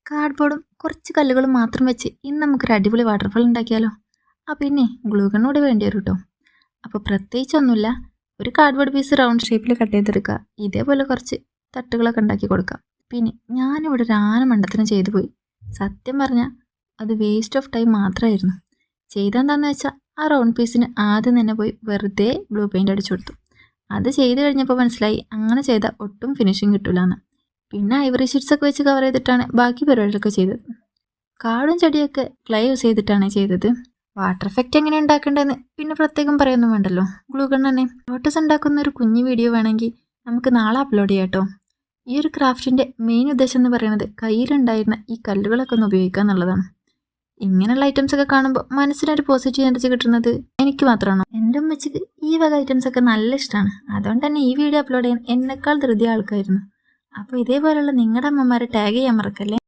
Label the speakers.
Speaker 1: കാർഡ്ബോർഡും കുറച്ച് കല്ലുകളും മാത്രം വെച്ച് ഇന്ന് നമുക്കൊരു അടിപൊളി വാട്ടർഫാൾ ഉണ്ടാക്കിയാലോ? പിന്നെ ഗ്ലൂഗൺ വേണ്ടി വരും കേട്ടോ. അപ്പോൾ പ്രത്യേകിച്ചൊന്നുമില്ല, ഒരു കാർഡ്ബോർഡ് പീസ് റൗണ്ട് ഷേപ്പിൽ കട്ട് ചെയ്തെടുക്കുക. ഇതേപോലെ കുറച്ച് തട്ടുകളൊക്കെ ഉണ്ടാക്കി കൊടുക്കുക. പിന്നെ ഞാനിവിടെ ഒരു മണ്ടത്തിന് ചെയ്തു പോയി. സത്യം പറഞ്ഞാൽ അത് വേസ്റ്റ് ഓഫ് ടൈം മാത്രമായിരുന്നു. ചെയ്തെന്താണെന്ന് വെച്ചാൽ ആ റൗണ്ട് പീസിന് ആദ്യം തന്നെ പോയി വെറുതെ ബ്ലൂ പെയിൻ്റ് അടിച്ചു കൊടുത്തു. അത് ചെയ്ത് കഴിഞ്ഞപ്പോൾ മനസ്സിലായി അങ്ങനെ ചെയ്താൽ ഒട്ടും ഫിനിഷിങ് കിട്ടില്ലാന്ന്. പിന്നെ ഐവറി ഷീറ്റ്സൊക്കെ വെച്ച് കവർ ചെയ്തിട്ടാണ് ബാക്കി പരിപാടികളൊക്കെ ചെയ്തത്. കാടും ചെടിയൊക്കെ ക്ലേ യൂസ് ചെയ്തിട്ടാണ് ചെയ്തത്. വാട്ടർ എഫക്റ്റ് എങ്ങനെ ഉണ്ടാക്കേണ്ടതെന്ന് പിന്നെ പ്രത്യേകം പറയൊന്നും വേണ്ടല്ലോ. ഗ്ലൂഗൺ തന്നെ. ലോട്ടസ് ഉണ്ടാക്കുന്ന ഒരു കുഞ്ഞു വീഡിയോ വേണമെങ്കിൽ നമുക്ക് നാളെ അപ്ലോഡ് ചെയ്യാം കേട്ടോ. ഈ ഒരു ക്രാഫ്റ്റിൻ്റെ മെയിൻ ഉദ്ദേശം എന്ന് പറയുന്നത് കയ്യിലുണ്ടായിരുന്ന ഈ കല്ലുകളൊക്കെ ഒന്ന് ഉപയോഗിക്കുക എന്നുള്ളതാണ്. ഇങ്ങനെയുള്ള ഐറ്റംസ് ഒക്കെ കാണുമ്പോൾ മനസ്സിനൊരു പോസിറ്റീവ് എനർജി കിട്ടുന്നത് എനിക്ക് മാത്രമാണോ? എൻ്റെ ഉമ്മച്ചിക്ക് ഈ വക ഐറ്റംസ് ഒക്കെ നല്ല ഇഷ്ടമാണ്. അതുകൊണ്ട് തന്നെ ഈ വീഡിയോ അപ്ലോഡ് ചെയ്യാൻ എന്നെക്കാൾ ധൃതി ആൾക്കായിരുന്നു. അപ്പോൾ ഇതേപോലെയുള്ള നിങ്ങളുടെ അമ്മമാരെ ടാഗ് ചെയ്യാൻ മറക്കല്ലേ.